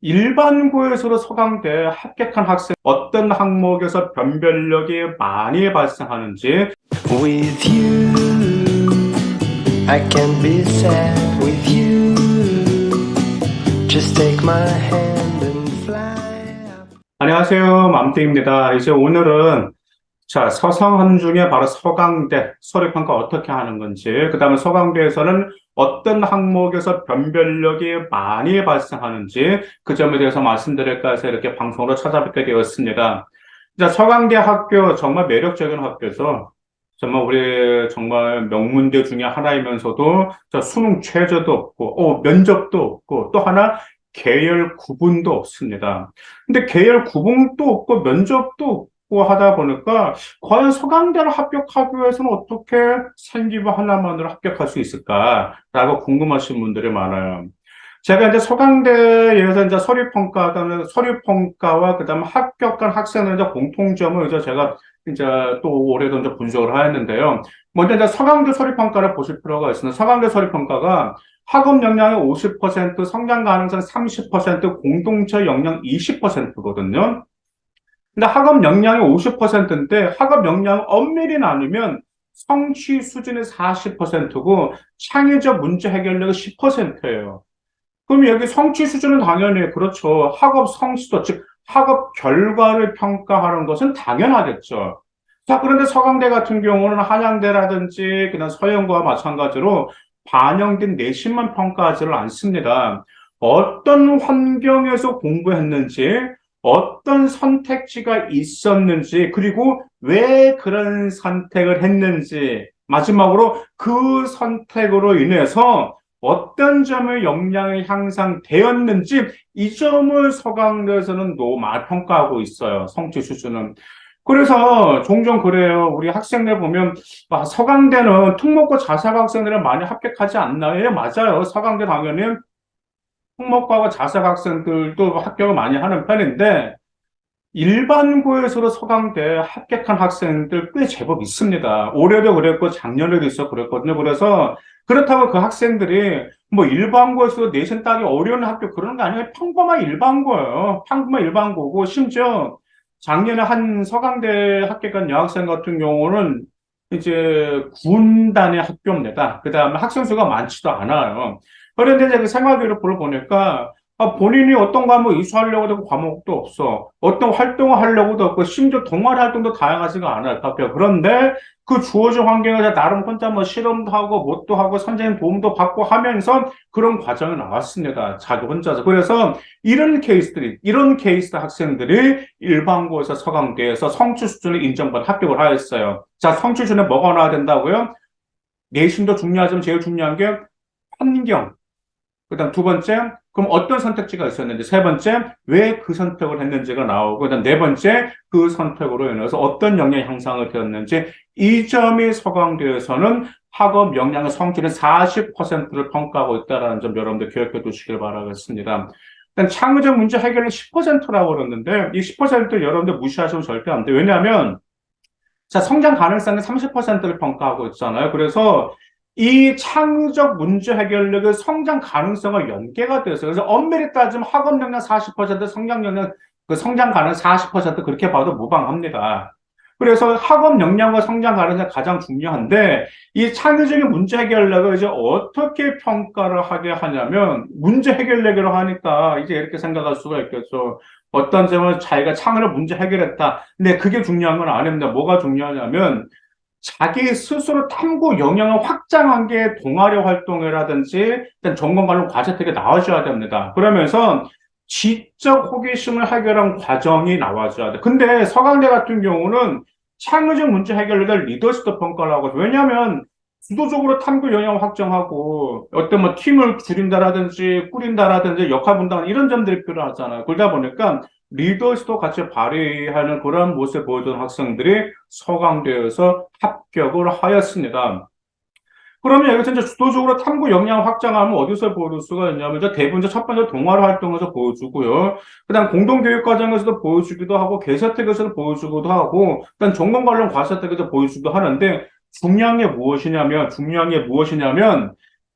일반고에서도 서강대에 합격한 학생 어떤 항목에서 변별력이 많이 발생하는지 With you, I can be sad with you. Just take my hand and fly up. 안녕하세요. 맘땡입니다. 이제 오늘은 서성한 중에 바로 서강대 서류평가 어떻게 하는 건지, 그 다음에 서강대에서는 어떤 항목에서 변별력이 많이 발생하는지 그 점에 대해서 말씀드릴까 해서 이렇게 방송으로 찾아뵙게 되었습니다. 서강대 학교 정말 매력적인 학교죠. 정말 우리 정말 명문대 중에 하나이면서도 수능 최저도 없고, 면접도 없고, 또 하나 계열 구분도 없습니다. 근데 계열 구분도 없고 면접도 없고 하다 보니까 과연 서강대를 합격하기 위해서는 어떻게 생기부 하나만으로 합격할 수 있을까라고 궁금하신 분들이 많아요. 제가 이제 서강대에서 이제 서류평가와 그다음에 합격한 학생의 이제 공통점을 이제 제가 이제 또 올해도 이제 분석을 하였는데요. 먼저 이제 서강대 서류평가를 보실 필요가 있습니다. 서강대 서류평가가 학업 역량의 50%, 성장 가능성 30%, 공동체 역량 20%거든요. 근데 학업 역량이 50%인데 학업 역량 엄밀히 나누면 성취 수준이 40%고 창의적 문제 해결력이 10%예요. 그럼 여기 성취 수준은 당연히 그렇죠. 학업 성취도, 즉 학업 결과를 평가하는 것은 당연하겠죠. 자, 그런데 서강대 같은 경우는 한양대라든지 그냥 서영고와 마찬가지로 반영된 내신만 평가하지를 않습니다. 어떤 환경에서 공부했는지, 어떤 선택지가 있었는지, 그리고 왜 그런 선택을 했는지, 마지막으로 그 선택으로 인해서 어떤 점의 역량이 향상되었는지 이 점을 서강대에서는 노말 평가하고 있어요. 성취 수준은. 그래서 종종 그래요. 우리 학생들 보면 서강대는 특목고 자사고 학생들은 많이 합격하지 않나요? 예, 맞아요. 서강대 당연히 특목고하고 자사고 학생들도 합격을 많이 하는 편인데 일반고에서도 서강대 합격한 학생들 꽤 제법 있습니다. 올해도 그랬고 작년에도 있어 그랬거든요. 그래서 그렇다고 그 학생들이 뭐 일반고에서도 내신 따기 어려운 학교 그런 거 아니에요. 평범한 일반고예요. 평범한 일반고고 심지어 작년에 한 서강대 합격한 여학생 같은 경우는 이제 군단의 학교입니다. 그 다음에 학생 수가 많지도 않아요. 그런데 이제 그 생활기록부를 보니까 본인이 어떤 과목 이수하려고 해도 과목도 없어. 어떤 활동을 하려고도 없고, 심지어 동아리 활동도 다양하지가 않아요. 그런데 그 주어진 환경에서 나름 혼자 뭐 실험도 하고, 뭣도 하고, 선생님 도움도 받고 하면서 그런 과정이 나왔습니다. 자기 혼자서. 그래서 이런 케이스 학생들이 일반고에서 서강대에서 성취 수준을 인정받아 합격을 하였어요. 자, 성취 수준에 뭐가 나와야 된다고요? 내신도 중요하지만 제일 중요한 게 환경. 그다음 두 번째, 그럼 어떤 선택지가 있었는지, 세 번째, 왜 그 선택을 했는지가 나오고, 그다음 네 번째, 그 선택으로 인해서 어떤 역량 향상이 되었는지, 이 점이 서강대에서는 학업 역량의 성취는 40%를 평가하고 있다는 점 여러분들 기억해 두시길 바라겠습니다. 일단 창의적 문제 해결은 10%라고 그러는데, 이 10% 여러분들 무시하시면 절대 안 돼요. 왜냐하면, 자, 성장 가능성은 30%를 평가하고 있잖아요. 그래서 이 창의적 문제 해결력의 성장 가능성을 연계가 돼서 그래서 엄밀히 따지면 학업 역량 40%, 성장 역량 성장 가능 40% 그렇게 봐도 무방합니다. 그래서 학업 역량과 성장 가능성이 가장 중요한데 이 창의적인 문제 해결력을 이제 어떻게 평가를 하게 하냐면 문제 해결력이라고 하니까 이제 이렇게 생각할 수가 있겠죠. 어떤 점은 자기가 창의적 문제 해결했다. 근데 그게 중요한 건 아닙니다. 뭐가 중요하냐면 자기 스스로 탐구 영역을 확장한 게 동아리 활동이라든지 일단 전공 관련 과제 되게 나와줘야 됩니다. 그러면서 지적 호기심을 해결한 과정이 나와줘야 돼. 근데 서강대 같은 경우는 창의적 문제 해결을 리더십도 평가를 하고 왜냐하면 주도적으로 탐구 영역을 확정하고 어떤 뭐 팀을 줄인다라든지 꾸린다라든지 역할 분담 이런 점들이 필요하잖아요. 그러다 보니까 리더십도 같이 발휘하는 그런 모습을 보여준 학생들이 서강대에서 합격을 하였습니다. 그러면 여기서 이제 주도적으로 탐구 역량 확장하면 어디서 보여줄 수가 있냐면 이제 대부분 이제 첫 번째 동아리 활동에서 보여주고요. 그다음 공동교육 과정에서도 보여주기도 하고 개설택에서도 보여주기도 하고 그다음 전공 관련 과설택에서 보여주기도 하는데 중요한 게 무엇이냐면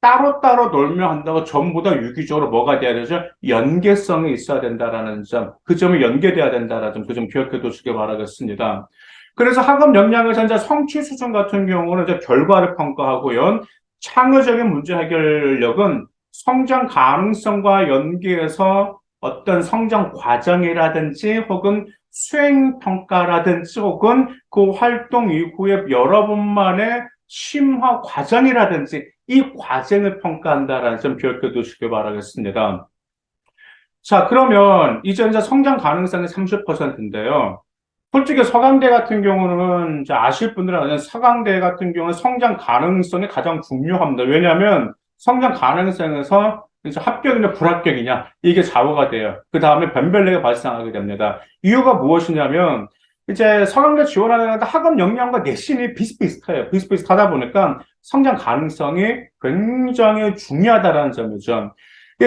따로따로 놀며 한다고 전부 다 유기적으로 뭐가 돼야 되죠? 연계성이 있어야 된다라는 점, 그 점이 연계돼야 된다라는 점, 그 점 기억해 두시기 바라겠습니다. 그래서 학업 역량에서 이제 성취 수준 같은 경우는 이제 결과를 평가하고요. 창의적인 문제 해결력은 성장 가능성과 연계해서 어떤 성장 과정이라든지 혹은 수행 평가라든지 혹은 그 활동 이후에 여러분만의 심화 과정이라든지 이 과정을 평가한다라는 점 기억해 두시기 바라겠습니다. 자, 그러면 이제 성장 가능성이 30%인데요. 솔직히 서강대 같은 경우는 이제 아실 분들은 아는 서강대 같은 경우는 성장 가능성이 가장 중요합니다. 왜냐하면 성장 가능성에서 이제 합격이냐 불합격이냐 이게 좌우가 돼요. 그 다음에 변별력이 발생하게 됩니다. 이유가 무엇이냐면 이제 서강대 지원하는 학업 역량과 내신이 비슷비슷해요. 비슷비슷하다 보니까 성장 가능성이 굉장히 중요하다는 점이죠.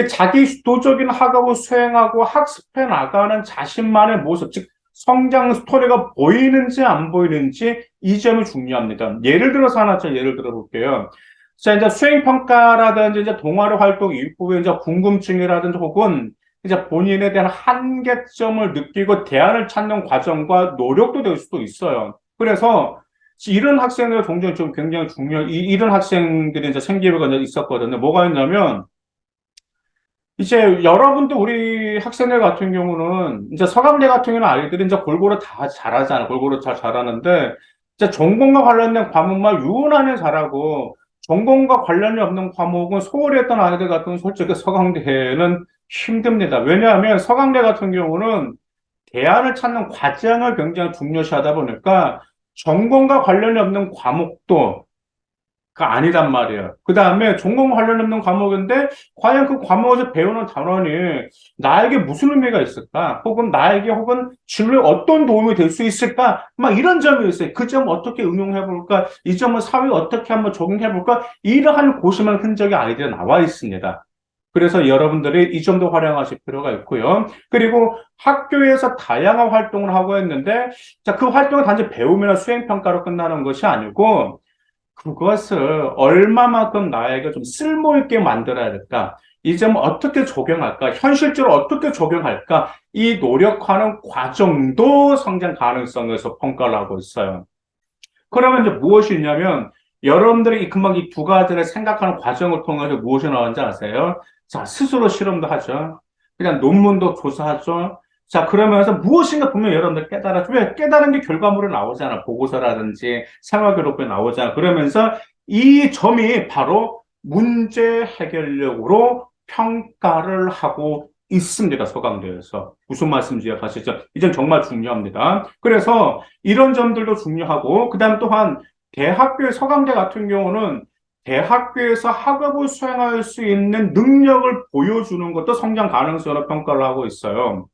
자기 주도적인 학업을 수행하고 학습해 나가는 자신만의 모습, 즉 성장 스토리가 보이는지 안 보이는지 이 점이 중요합니다. 예를 들어서 하나 예를 들어 볼게요. 자, 이제 수행평가라든지 이제 동아리 활동 이후에 이제 궁금증이라든지 혹은 이제 본인에 대한 한계점을 느끼고 대안을 찾는 과정과 노력도 될 수도 있어요. 그래서 이런 학생들 종종 좀 굉장히 이런 학생들이 이제 생기가 있었거든요. 뭐가 있냐면 이제 여러분도 우리 학생들 같은 경우는 이제 서강대 같은 경우는 아이들이 이제 골고루 다 잘하잖아. 골고루 다 잘하는데 이제 전공과 관련된 과목만 유난히 잘하고 전공과 관련이 없는 과목은 소홀히 했던 아이들 같은 경우는 솔직히 서강대는 힘듭니다. 왜냐하면 서강대 같은 경우는 대안을 찾는 과정을 굉장히 중요시하다 보니까 전공과 관련이 없는 과목도 그 아니단 말이에요. 그 다음에 전공 관련 없는 과목인데, 과연 그 과목에서 배우는 단원이 나에게 무슨 의미가 있을까? 혹은 나에게 혹은 진로에 어떤 도움이 될 수 있을까? 막 이런 점이 있어요. 그 점 어떻게 응용해 볼까? 이 점을 사회에 어떻게 한번 적용해 볼까? 이러한 고심한 흔적이 아이들에 나와 있습니다. 그래서 여러분들이 이 점도 활용하실 필요가 있고요. 그리고 학교에서 다양한 활동을 하고 있는데, 자, 그 활동은 단지 배움이나 수행평가로 끝나는 것이 아니고, 그것을 얼마만큼 나에게 좀 쓸모있게 만들어야 될까? 이 점을 어떻게 적용할까? 현실적으로 어떻게 적용할까? 이 노력하는 과정도 성장 가능성에서 평가를 하고 있어요. 그러면 이제 무엇이 있냐면, 여러분들이 금방 이 두 가지를 생각하는 과정을 통해서 무엇이 나오는지 아세요? 자, 스스로 실험도 하죠. 그냥 논문도 조사하죠. 자, 그러면서 무엇인가 보면 여러분들 깨달았죠. 왜? 깨달은 게 결과물에 나오잖아. 보고서라든지 생활기록부에 나오잖아. 그러면서 이 점이 바로 문제 해결력으로 평가를 하고 있습니다. 서강대에서. 무슨 말씀인지 이해하시죠? 이점 정말 중요합니다. 그래서 이런 점들도 중요하고, 그 다음 또한 대학교의 서강대 같은 경우는 대학교에서 학업을 수행할 수 있는 능력을 보여주는 것도 성장 가능성으로 평가를 하고 있어요.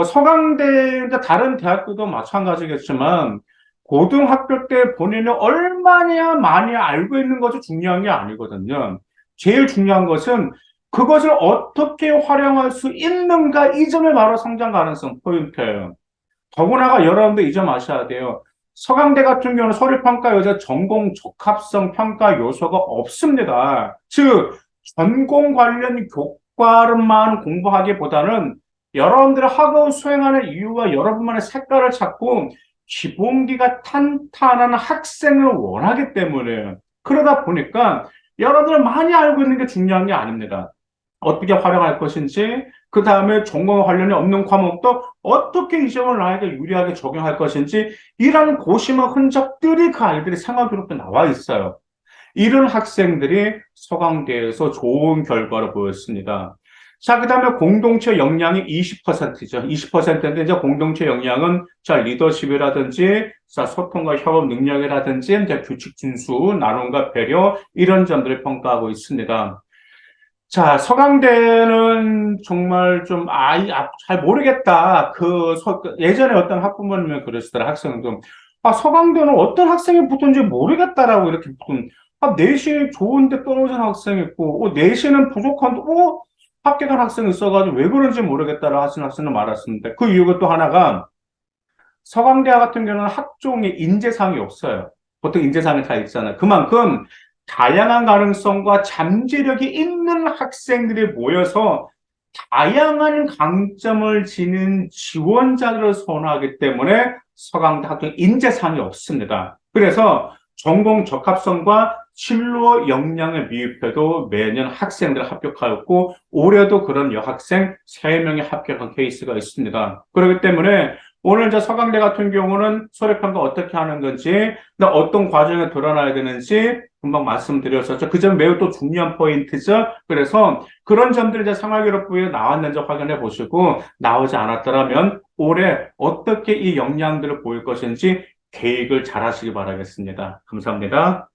서강대, 다른 대학교도 마찬가지겠지만, 고등학교 때 본인이 얼마나 많이 알고 있는 것이 중요한 게 아니거든요. 제일 중요한 것은 그것을 어떻게 활용할 수 있는가, 이 점이 바로 성장 가능성 포인트예요. 더구나가 여러분들 이 점 아셔야 돼요. 서강대 같은 경우는 서류평가 여자 전공 적합성 평가 요소가 없습니다. 즉, 전공 관련 교과를만 공부하기보다는 여러분들의 학업 수행하는 이유와 여러분만의 색깔을 찾고 기본기가 탄탄한 학생을 원하기 때문에 그러다 보니까 여러분들은 많이 알고 있는 게 중요한 게 아닙니다. 어떻게 활용할 것인지, 그 다음에 전공과 관련이 없는 과목도 어떻게 이 점을 나에게 유리하게 적용할 것인지, 이런 고심한 흔적들이 그 아이들의 생활기록에 나와 있어요. 이런 학생들이 서강대에서 좋은 결과를 보였습니다. 자, 그 다음에 공동체 역량이 20%죠. 20%인데, 이제 공동체 역량은, 자, 리더십이라든지, 자, 소통과 협업 능력이라든지, 이제 규칙 준수, 나눔과 배려, 이런 점들을 평가하고 있습니다. 자, 서강대는 정말 좀, 잘 모르겠다. 예전에 어떤 학부모님이 그러시더라, 학생도. 서강대는 어떤 학생이 붙은지 모르겠다라고 이렇게 붙은, 내신이 좋은데 떨어진 학생이 있고, 내신은 부족한데, 합격한 학생이 있어가지고 왜 그런지 모르겠다라고 하시는 학생은 많았습니다. 그 이유가 또 하나가, 서강대 같은 경우는 학종에 인재상이 없어요. 보통 인재상이 다 있잖아요. 그만큼 다양한 가능성과 잠재력이 있는 학생들이 모여서 다양한 강점을 지닌 지원자들을 선호하기 때문에 서강대 학교 인재상이 없습니다. 그래서 전공 적합성과 진로 역량을 미흡해도 매년 학생들 합격하였고 올해도 그런 여학생 3명이 합격한 케이스가 있습니다. 그렇기 때문에 오늘 이제 서강대 같은 경우는 서류평가 어떻게 하는 건지, 어떤 과정에 드러나야 되는지 금방 말씀드렸었죠. 그 점 매우 또 중요한 포인트죠. 그래서 그런 점들이 이제 생활기록부에 나왔는지 확인해 보시고 나오지 않았더라면 올해 어떻게 이 역량들을 보일 것인지 계획을 잘 하시기 바라겠습니다. 감사합니다.